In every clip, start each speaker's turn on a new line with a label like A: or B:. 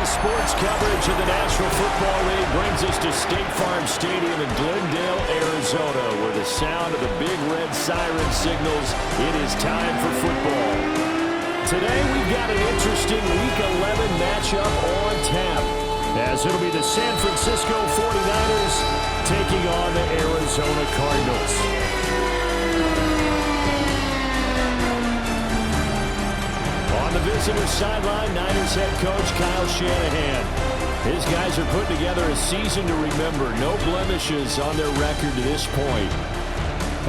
A: Sports coverage of the National Football League brings us to State Farm Stadium in Glendale, Arizona, where the sound of the big red siren signals it is time for football. Today we've got an interesting Week 11 matchup on tap, as it'll be the San Francisco 49ers taking on the Arizona Cardinals. On the visitor sideline, Niners head coach Kyle Shanahan. His guys are putting together a season to remember. No blemishes on their record to this point.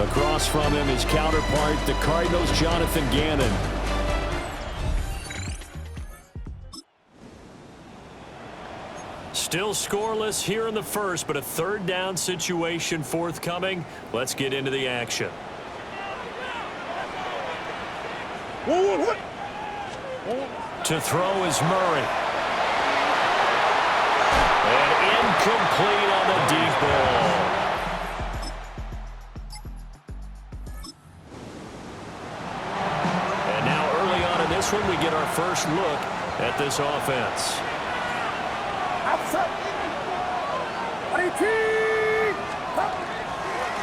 A: Across from him, his counterpart, the Cardinals' Jonathan Gannon. Still scoreless here in the first, but a third down situation forthcoming. Let's get into the action. To throw is Murray. And incomplete on the deep ball. And now early on in this one, we get our first look at this offense.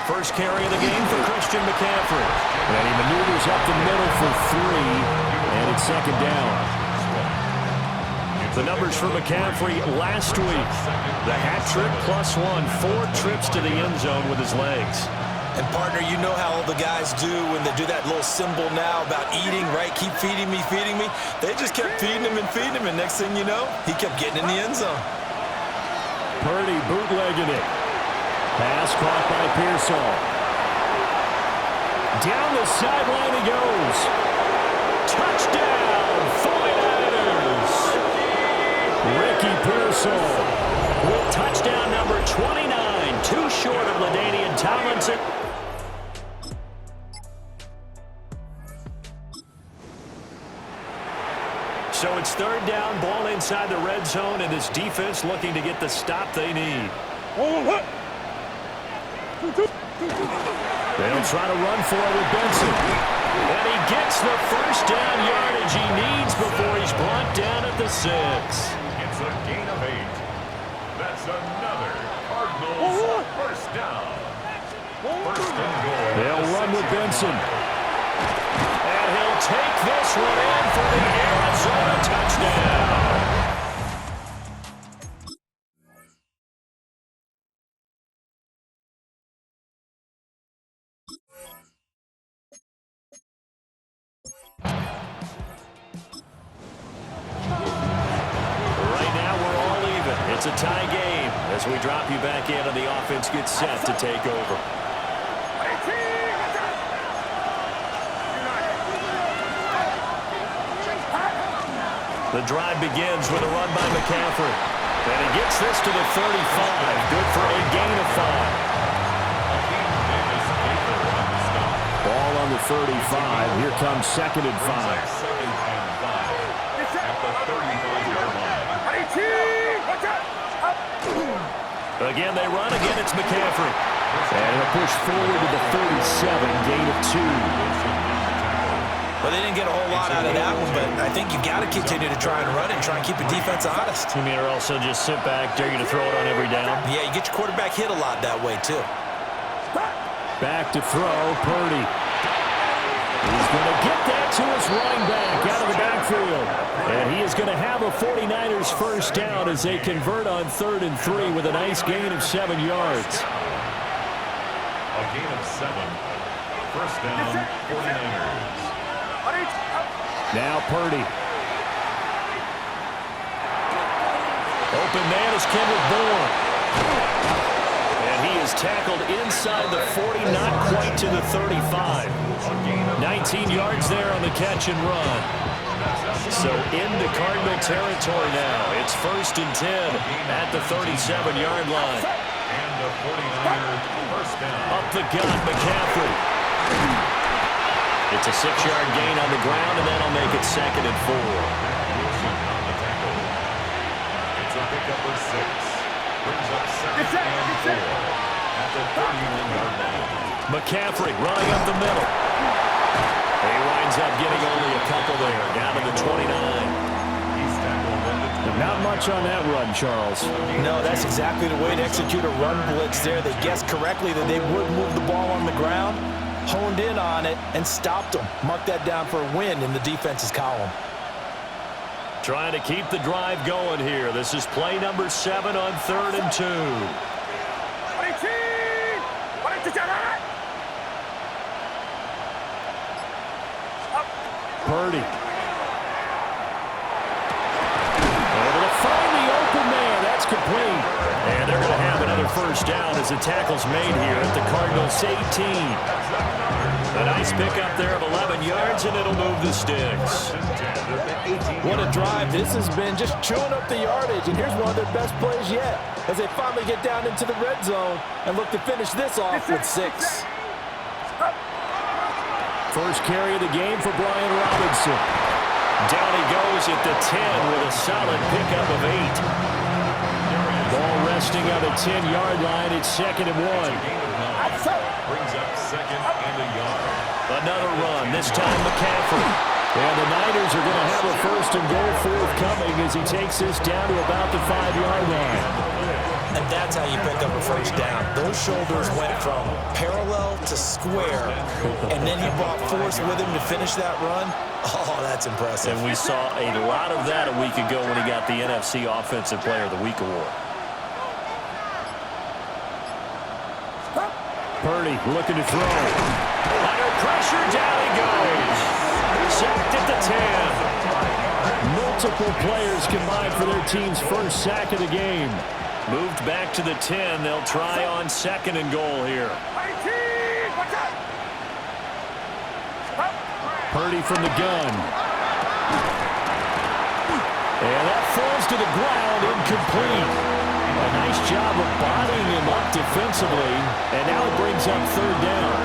A: First carry of the game for Christian McCaffrey. And he maneuvers up the middle for 3. And it's second down. The numbers for McCaffrey last week. The hat trick plus 1. 4 trips to the end zone with his legs.
B: And, partner, you know how all the guys do when they do that little symbol now about eating, right? Keep feeding me, feeding me. They just kept feeding him, and next thing you know, he kept getting in the end zone.
A: Purdy bootlegging it. Pass caught by Pearsall. Down the sideline he goes. Touchdown, 49ers. Ricky Pearsall with touchdown number 29. Too short of LaDainian Tomlinson. So it's third down, ball inside the red zone, and this defense looking to get the stop they need. They'll try to run for it with Benson. And he gets the first down yardage he needs before he's brought down at the 6.
C: It's a gain of 8. That's another Cardinals first down. First and goal.
A: They'll run with Benson. And he'll take this one in for the Arizona touchdown. It's a tie game as we drop you back in and the offense gets set to take over. The drive begins with a run by McCaffrey. And he gets this to the 35. Good for a gain of 5. Ball on the 35. Here comes second and 5. Again, they run. Again, it's McCaffrey. And a push forward to the 37, gain of 2.
B: Well, they didn't get a whole lot out of that one, but I think you've got to continue to try and run it and try and keep your defense honest.
A: You mean, or also just sit back, dare you to throw it on every down?
B: Yeah, you get your quarterback hit a lot that way, too.
A: Back to throw, Purdy. He's going to get that to his running back out of the backfield. And he is going to have a 49ers first down as they convert on 3rd and 3 with a nice gain of 7 yards.
C: A gain of 7. First down, 49ers.
A: Now Purdy. Open man is Kendrick Bourne. And he is tackled inside the 40, not quite to the 35. 19 yards there on the catch and run. So into Cardinal territory now. It's 1st and 10 at the 37-yard line.
C: And the 49ers first down.
A: Up the gut, McCaffrey. It's a 6-yard gain on the ground, and that'll make it 2nd and 4.
C: It's a pickup of 6. Brings up 2nd and 4 at the 31-yard line.
A: McCaffrey running up the middle. He winds up getting only a couple there, down to the 29.
C: He's tackled at the 29.
A: Not much on that run, Charles.
B: No, that's exactly the way to execute a run blitz there. They guessed correctly that they would move the ball on the ground, honed in on it, and stopped them. Mark that down for a win in the defense's column.
A: Trying to keep the drive going here. This is play number 7 on 3rd and 2. Purdy. Able to find the open man. That's complete. And they're going to have another first down as the tackle's made here at the Cardinals 18. A nice pickup there of 11 yards, and it'll move the sticks.
B: What a drive this has been, just chewing up the yardage, and here's one of their best plays yet as they finally get down into the red zone and look to finish this off with 6.
A: First carry of the game for Brian Robinson. Down he goes at the 10 with a solid pickup of 8. Ball resting on the 10-yard line. It's 2nd and 1.
C: Brings up 2nd and a yard.
A: Another run, this time McCaffrey. And the Niners are going to have a 1st and goal forthcoming as he takes this down to about the 5-yard line.
B: And that's how you pick up a first down. Those shoulders went from parallel to square, and then he brought force with him to finish that run. Oh, that's impressive.
A: And we saw a lot of that a week ago when he got the NFC Offensive Player of the Week award. Purdy looking to throw. Under pressure, down he goes. Sacked at the 10. Multiple players combined for their team's first sack of the game. Moved back to the 10. They'll try on 2nd and goal here. Purdy from the gun. And that falls to the ground, incomplete. A nice job of bodying him up defensively. And now it brings up 3rd down.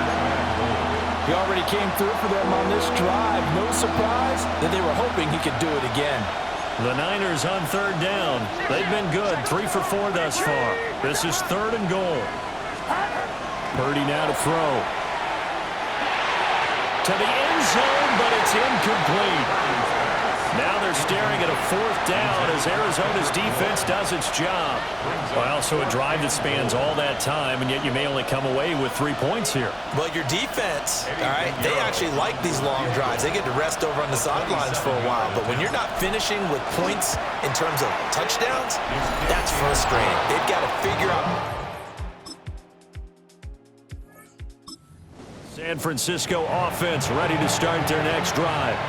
B: He already came through for them on this drive. No surprise that they were hoping he could do it again.
A: The Niners on 3rd down. They've been good, 3 for 4 thus far. This is 3rd and goal. Purdy now to throw. To the end zone, but it's incomplete. Now they're staring at a 4th down as Arizona's defense does its job. Well, so a drive that spans all that time, and yet you may only come away with 3 points here.
B: Well, your defense, all right, they actually like these long drives. They get to rest over on the sidelines for a while. But when you're not finishing with points in terms of touchdowns, that's frustrating. They've got to figure out.
A: San Francisco offense ready to start their next drive.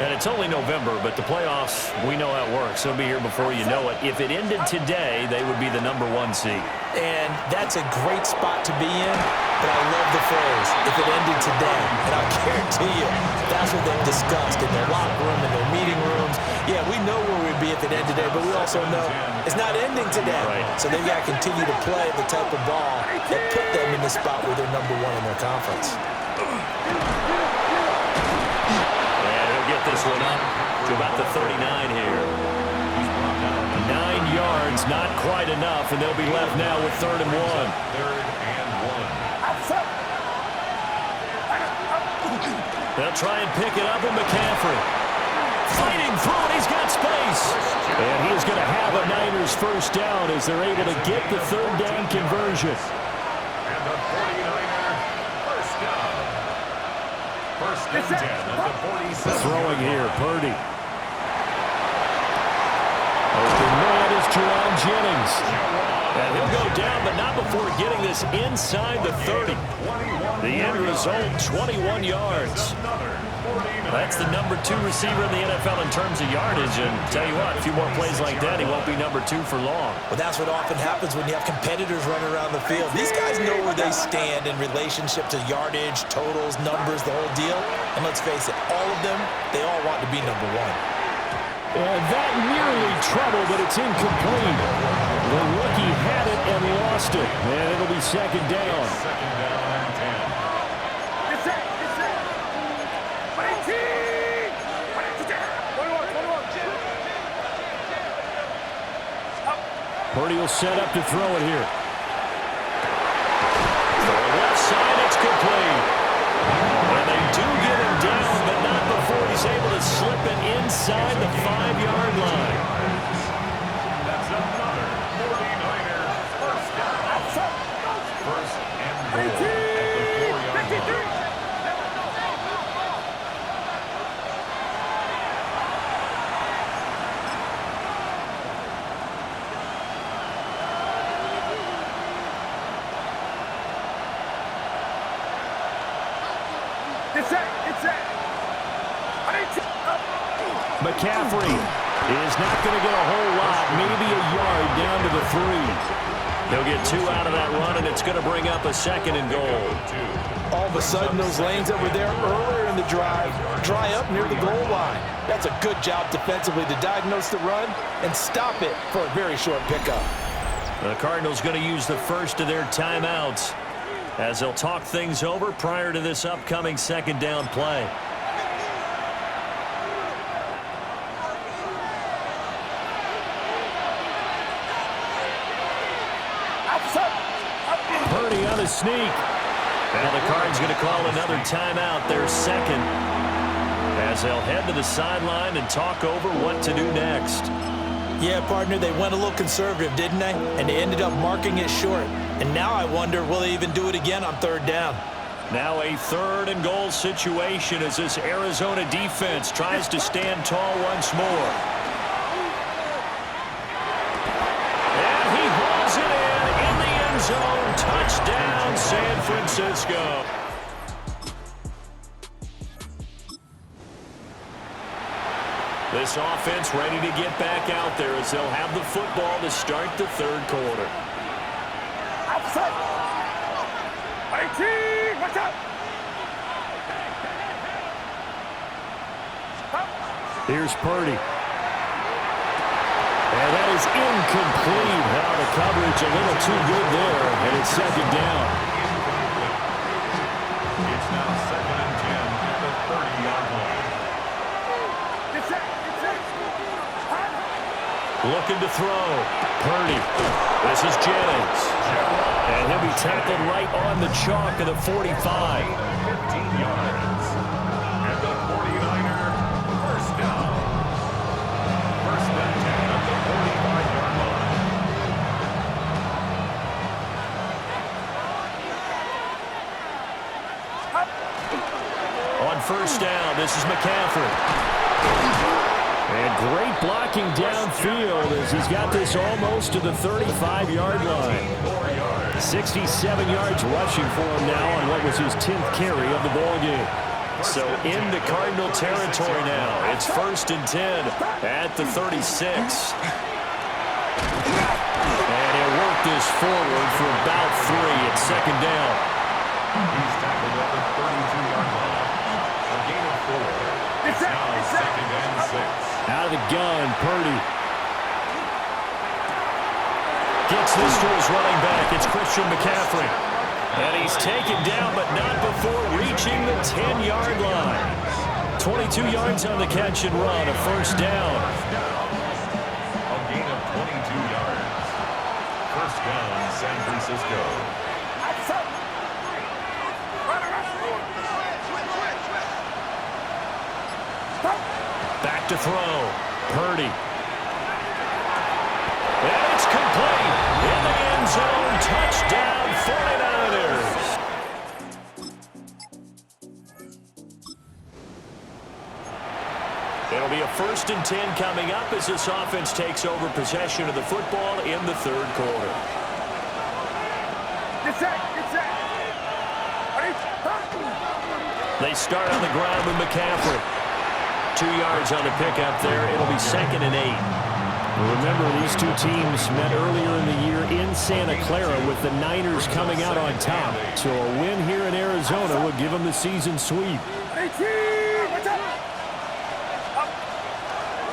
A: And it's only November, but the playoffs, we know how it works. They'll be here before you know it. If it ended today, they would be the number 1 seed.
B: And that's a great spot to be in, but I love the phrase, if it ended today. And I guarantee you, that's what they've discussed in their locker room, in their meeting rooms. Yeah, we know where we'd be if it ended today, but we also know it's not ending today.
A: Right.
B: So they've got to continue to play the type of ball that put them in the spot where they're number 1 in their conference.
A: Get this one up to about the 39 here. 9 yards, not quite enough, and they'll be left now with 3rd and 1.
C: 3rd and 1.
A: They'll try and pick it up with McCaffrey. Fighting through it, he's got space. And he's going to have a Niners first down as they're able to get the 3rd down conversion.
C: And the 49er first down. 1st and 10 at the 47.
A: Throwing here, Purdy. Open man is Jerron Jennings. And he'll go down, but not before getting this inside the 30. The end result, 21 yards. That's the number 2 receiver in the NFL in terms of yardage. And tell you what, a few more plays like that, he won't be number 2 for long.
B: Well, that's what often happens when you have competitors running around the field. These guys know where they stand in relationship to yardage, totals, numbers, the whole deal. And let's face it, all of them, they all want to be number 1.
A: And that nearly trouble, but it's incomplete. The rookie had it and lost it. And it'll be 2nd down.
C: 2nd down and 10.
A: Purdy will set up to throw it here. For the left side, it's complete. And they do get him down, but not before he's able to slip it inside the 5-yard line. McCaffrey is not going to get a whole lot, maybe a yard down to the 3. He'll get 2 out of that run, and it's going to bring up a 2nd and goal.
B: All of a sudden, those lanes that were there earlier in the drive dry up near the goal line. That's a good job defensively to diagnose the run and stop it for a very short pickup.
A: The Cardinals going to use the first of their timeouts as they'll talk things over prior to this upcoming 2nd down play. Purdy on the sneak. Now the Cards going to call another timeout, their 2nd, as they'll head to the sideline and talk over what to do next.
B: Yeah, partner, they went a little conservative, didn't they? And they ended up marking it short. And now I wonder, will they even do it again on 3rd down?
A: Now a 3rd and goal situation as this Arizona defense tries to stand tall once more. And he hauls it in the end zone. Touchdown, San Francisco. This offense ready to get back out there as they'll have the football to start the 3rd quarter. Here's Purdy. And that is incomplete. Now the coverage a little too good there, and it's 2nd down.
C: It's now 2nd and 10 at the 30-yard line.
A: Looking to throw. Purdy. This is Jennings. And he'll be tackled right on the chalk of the 45.
C: 15 yards. And the 49er, first down. 1st and 10 at the 45-yard line.
A: On 1st down, this is McCaffrey. And great blocking downfield as he's got this almost to the 35-yard line. 67 yards rushing for him now on what was his 10th carry of the ballgame. So into Cardinal territory now. It's 1st and 10 at the 36. And he'll work this forward for about 3 at 2nd down.
C: He's tackled at the 32-yard line. A gain of 4. It's now 2nd and 6.
A: Out of the gun, Purdy. Gets this to his running back. It's Christian McCaffrey. And he's taken down, but not before reaching the 10-yard line. 22 yards on the catch and run, a 1st down.
C: A gain of 22 yards. 1st down, San Francisco.
A: Back to throw. Purdy. And it's complete. In the end zone. Touchdown, 49ers. It'll be a 1st and 10 coming up as this offense takes over possession of the football in the 3rd quarter. They start on the ground with McCaffrey. 2 yards on the pickup there. It'll be 2nd and 8. Remember, these two teams met earlier in the year in Santa Clara with the Niners coming out on top. So a win here in Arizona would give them the season sweep.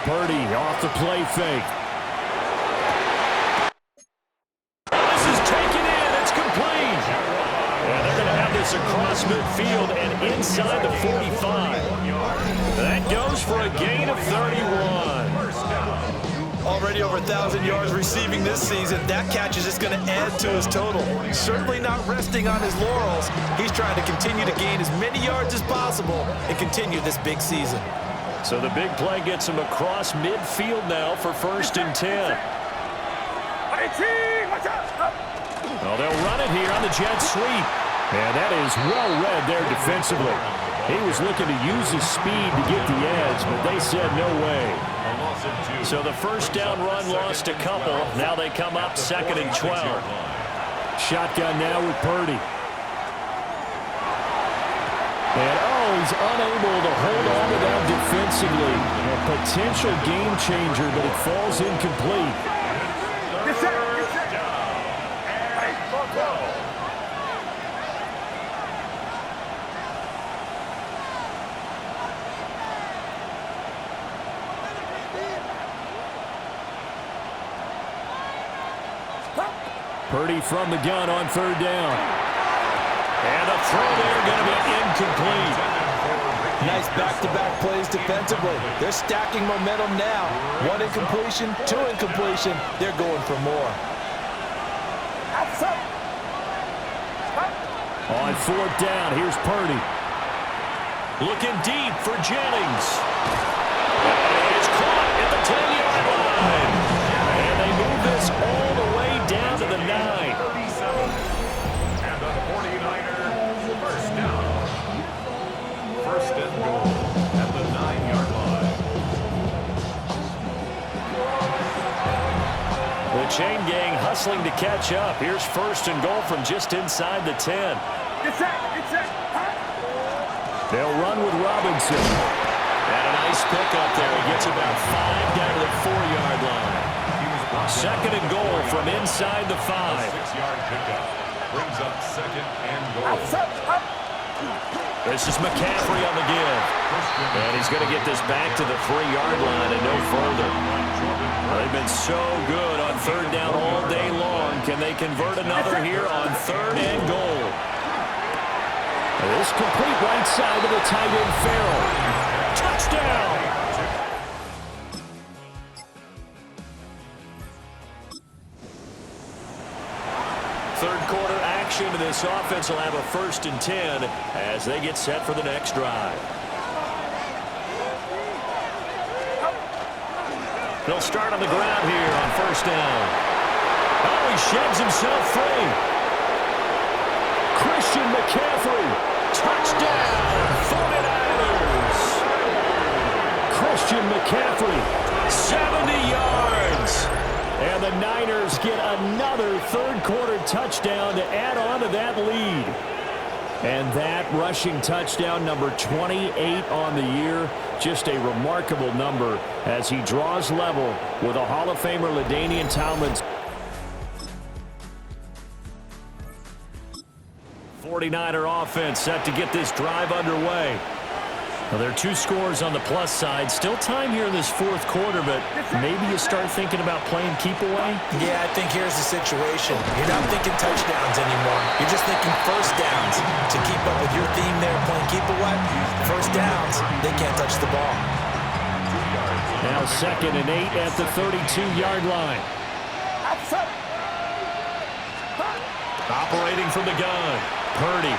A: Purdy off the play fake. This is taken in. It's complete. And they're going to have this across midfield and inside the 45. That goes for a gain of 31.
B: Already over 1,000 yards receiving this season. That catch is just going to add to his total. Certainly not resting on his laurels. He's trying to continue to gain as many yards as possible and continue this big season.
A: So the big play gets him across midfield now for 1st and 10. Well, they'll run it here on the jet sweep. And that is well read there defensively. He was looking to use his speed to get the edge, but they said no way. So the 1st down run lost a couple. Now they come up 2nd and 12. Shotgun now with Purdy. And, oh, he he's unable to hold on to that defensively. A potential game changer, but it falls incomplete. Purdy from the gun on third down. And the throw there going to be incomplete.
B: Nice back-to-back plays defensively. They're stacking momentum now. One incompletion, two incompletion. They're going for more.
A: On fourth down, here's Purdy. Looking deep for Jennings. It's caught at the 10-yard line. And they move this all the way down to the 9.
C: And the 49er first down. First and goal at the 9-yard line.
A: The chain gang hustling to catch up. Here's first and goal from just inside the 10. They'll run with Robinson. And a nice pickup there. He gets about 5 down to the 4-yard line. Second and goal from inside the 5.
C: 6-yard pickup brings up second and goal.
A: This is McCaffrey on the give. And he's going to get this back to the 3-yard line and no further. They've been so good on third down all day long. Can they convert another here on third and goal? This complete right side of the tight end Farrell. Touchdown! Third quarter action, and this offense will have a first and 10 as they get set for the next drive. They'll start on the ground here on first down. Oh, he sheds himself free. Christian McCaffrey. Touchdown, 49ers. Christian McCaffrey, 70 yards. And the Niners get another third quarter touchdown to add on to that lead. And that rushing touchdown, number 28 on the year, just a remarkable number as he draws level with a Hall of Famer LaDainian Tomlinson. 49er offense set to get this drive underway. Well, there are 2 scores on the plus side. Still time here in this fourth quarter, but maybe you start thinking about playing keep away?
B: Yeah, I think here's the situation. You're not thinking touchdowns anymore. You're just thinking first downs. To keep up with your theme there, playing keep away, first downs, they can't touch the ball.
A: Now second and 8 at the 32-yard line. Operating from the gun, Purdy.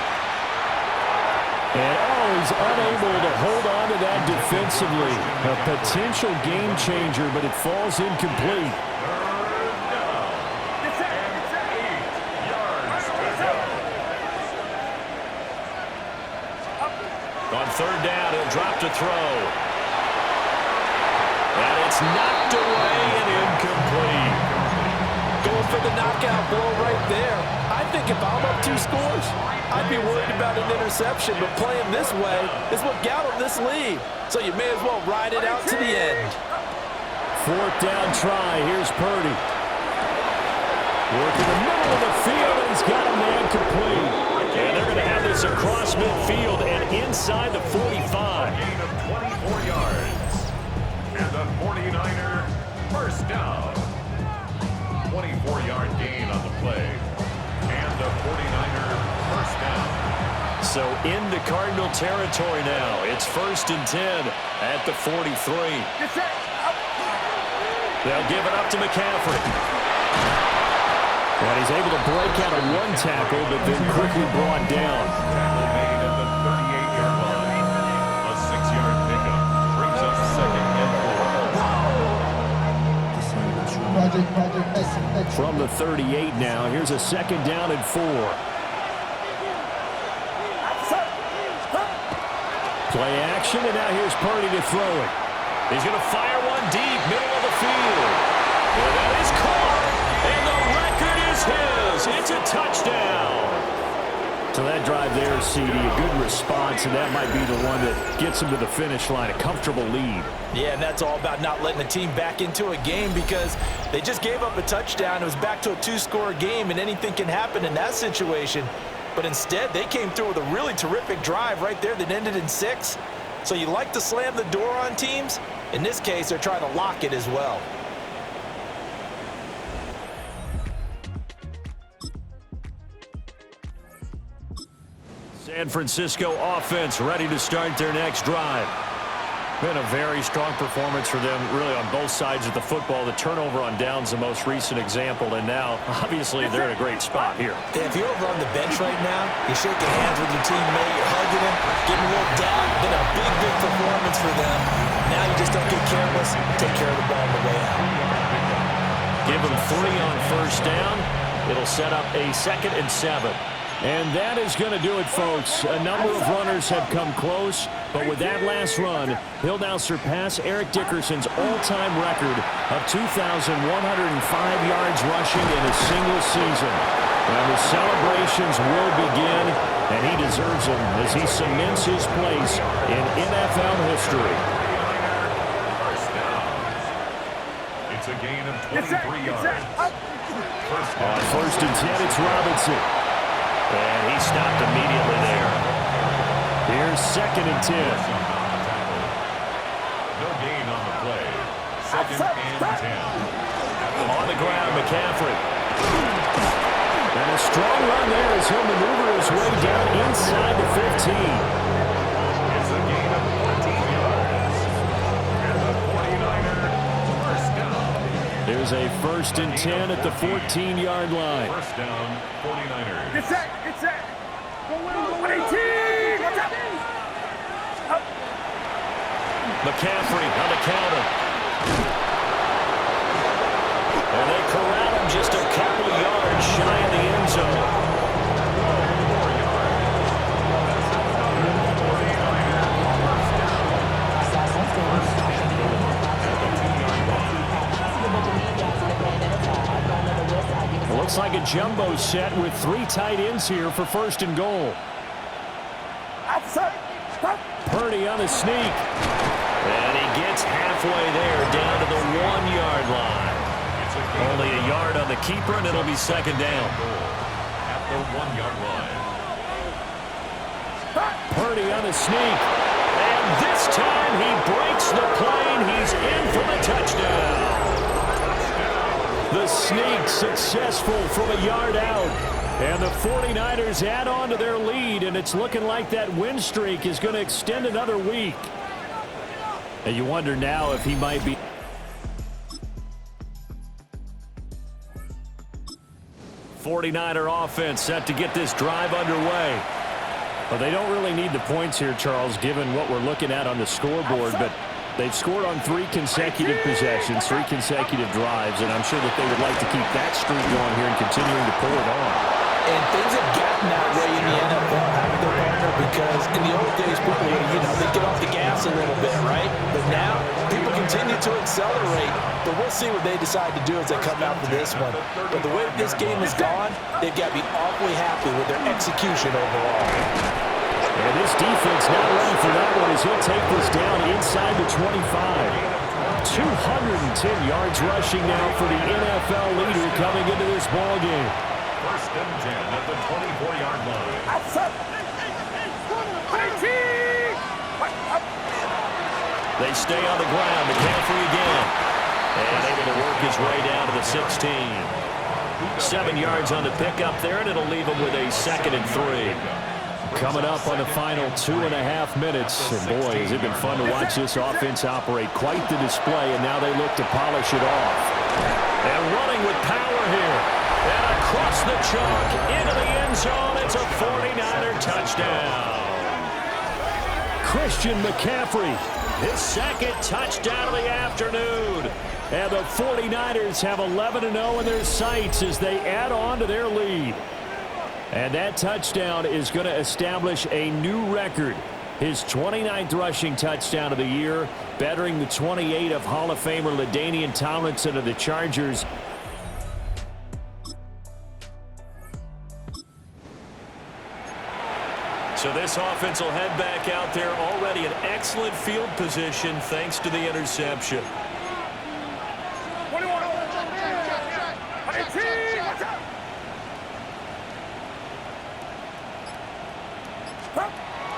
A: And, he's unable to hold on to that defensively. A potential game changer, but it falls incomplete. On third down, he'll drop to throw. And it's knocked away and incomplete.
B: Going for the knockout blow right there. I think if I'm up 2 scores, I'd be worried about an interception, but playing this way is what got him this lead. So you may as well ride it out to the end.
A: Fourth down try. Here's Purdy. Working the middle of the field, and he's got a man complete. And they're going to have this across midfield and inside the 45.
C: Gain of 24 yards. And the 49er first down. 24-yard gain on the play. And the 49er first down.
A: So into Cardinal territory now. It's first and 10 at the 43. They'll give it up to McCaffrey. And he's able to break out of 1 tackle, but then quickly brought down.
C: Tackle made at the 38-yard line. A 6-yard pickup brings up second and 4.
A: From the 38 now, here's a second down and 4. Play action, and now here's Purdy to throw it. He's going to fire one deep, middle of the field. And that is caught, and the record is his. It's a touchdown. So that drive there, CD, a good response, and that might be the one that gets them to the finish line, a comfortable lead.
B: Yeah, and that's all about not letting the team back into a game because they just gave up a touchdown. It was back to a two-score game, and anything can happen in that situation. But instead, they came through with a really terrific drive right there that ended in 6. So you like to slam the door on teams? In this case, they're trying to lock it as well.
A: San Francisco offense ready to start their next drive. Been a very strong performance for them, really, on both sides of the football. The turnover on downs, the most recent example, and now, obviously, they're in a great spot here.
B: Yeah, if you're over on the bench right now, you're shaking hands with your teammate, you're hugging him, getting a little down. Been a big, big performance for them. Now you just don't get careless, take care of the ball on the way out.
A: Give them 3 on first down. It'll set up a 2nd and 7. And that is going to do it, folks. A number of runners have come close, but with that last run, he'll now surpass Eric Dickerson's all-time record of 2,105 yards rushing in a single season. And the celebrations will begin, and he deserves them as he cements his place in NFL history.
C: It's a gain of 23 yards.
A: On first and 10, it's Robinson. And he stopped immediately there. Here's 2nd and 10.
C: No gain on the play. 2nd and 10.
A: On the ground, McCaffrey. And a strong run there as he'll maneuver his way down inside the 15.
C: It's a gain of 14 yards. And the 49er first down.
A: There's a 1st and 10 at the 14-yard line.
C: First down, 49ers.
D: Get set. 118. What's up?
A: McCaffrey on the counter. And they corral him just a couple of yards shy of the end zone. Looks like a jumbo set with 3 tight ends here for 1st and goal. Purdy on the sneak. And he gets halfway there, down to the 1-yard line. Only a yard on the keeper, and it'll be 2nd down.
C: At the 1-yard line.
A: Purdy on the sneak. And this time he breaks the plane. He's in for the touchdown. The sneak successful from a yard out. And the 49ers add on to their lead, and it's looking like that win streak is going to extend another week. And you wonder now if he might be... 49er offense set to get this drive underway. Well, they don't really need the points here, Charles, given what we're looking at on the scoreboard, but they've scored on 3 consecutive possessions, 3 consecutive drives, and I'm sure that they would like to keep that streak going here and continuing to pull it on.
B: And things have gotten that way in the NFL, haven't they, partner? Because in the old days, people would, they get off the gas a little bit, right? But now, people continue to accelerate. But we'll see what they decide to do as they come out for this one. But the way that this game has gone, they've got to be awfully happy with their execution overall.
A: And this defense not ready for that one as he'll take this down inside the 25. 210 yards rushing now for the NFL leader coming into this ball game.
C: 1st and 10 at the 24-yard line.
A: They stay on the ground. McCaffrey again. And able to work his way down to the 16. 7 yards on the pickup there, and it'll leave him with a 2nd and 3. Coming up on the final 2.5 minutes. And boy, has it been fun to watch this offense operate. Quite the display, and now they look to polish it off. And running with power here. And across the chalk into the end zone. It's a 49er touchdown. Christian McCaffrey, his 2nd touchdown of the afternoon. And the 49ers have 11-0 in their sights as they add on to their lead. And that touchdown is going to establish a new record. His 29th rushing touchdown of the year, bettering the 28 of Hall of Famer LaDainian Tomlinson of the Chargers. this offense will head back out there. Already an excellent field position thanks to the interception.
D: 21. 18. Watch out.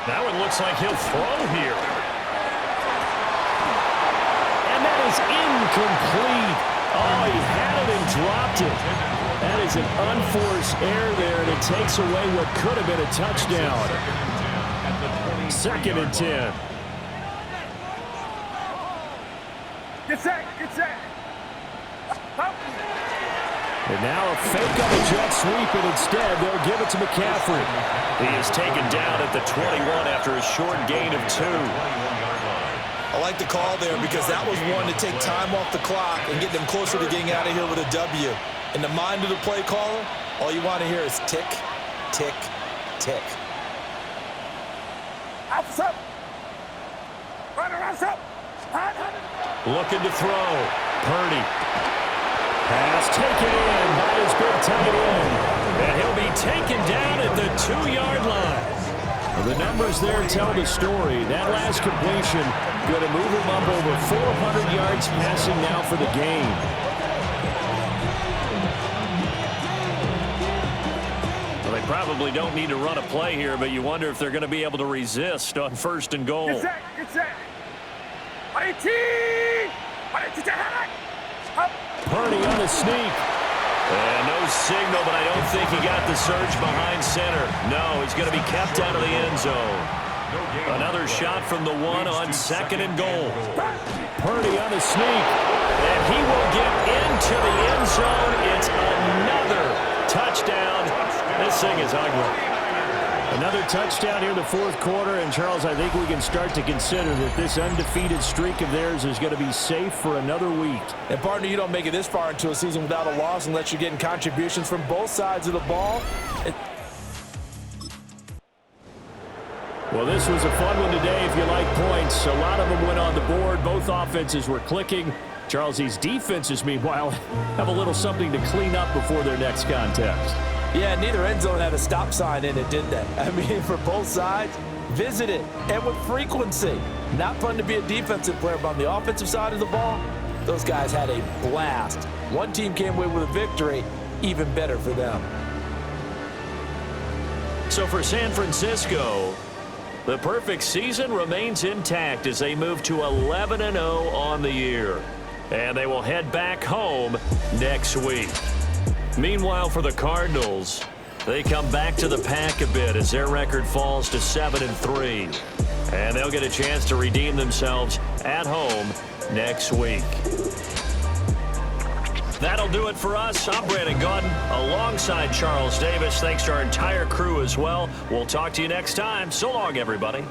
A: Now it looks like he'll throw here. And that is incomplete. Oh, he had it and dropped it. That is an unforced error there, and it takes away what could have been a touchdown. 2nd and 10.
D: Get set. Get set. Up.
A: And now a fake on the jet sweep, and instead they'll give it to McCaffrey. He is taken down at the 21 after a short gain of 2.
B: I like the call there because that was one to take time off the clock and get them closer to getting out of here with a W. In the mind of the play caller, all you want to hear is tick, tick, tick.
D: Outs up. Runner up.
A: Looking to throw. Purdy. Pass taken in by his big tight end. And he'll be taken down at the 2-yard line. Well, the numbers there tell the story. That last completion going to move him up over 400 yards passing now for the game. Well, they probably don't need to run a play here, but you wonder if they're going to be able to resist on 1st and goal.
D: Get set. Get set. 18. Up.
A: Purdy on the sneak. And no signal, but I don't think he got the surge behind center. No, he's going to be kept out of the end zone. Another shot from the 1 on 2nd and goal. Purdy on the sneak. And he will get into the end zone. It's another touchdown. This thing is ugly. Another touchdown here in the 4th quarter. And, Charles, I think we can start to consider that this undefeated streak of theirs is going to be safe for another week.
B: And, partner, you don't make it this far into a season without a loss unless you're getting contributions from both sides of the ball.
A: Well, this was a fun one today if you like points. A lot of them went on the board. Both offenses were clicking. Charles, these defenses, meanwhile, have a little something to clean up before their next contest.
B: Yeah, neither end zone had a stop sign in it, did they? I mean, for both sides, visit it, and with frequency. Not fun to be a defensive player, but on the offensive side of the ball, those guys had a blast. One team came away with a victory, even better for them.
A: So for San Francisco, the perfect season remains intact as they move to 11-0 on the year. And they will head back home next week. Meanwhile, for the Cardinals, they come back to the pack a bit as their record falls to 7-3. And they'll get a chance to redeem themselves at home next week. That'll do it for us. I'm Brandon Gaudin alongside Charles Davis. Thanks to our entire crew as well. We'll talk to you next time. So long, everybody.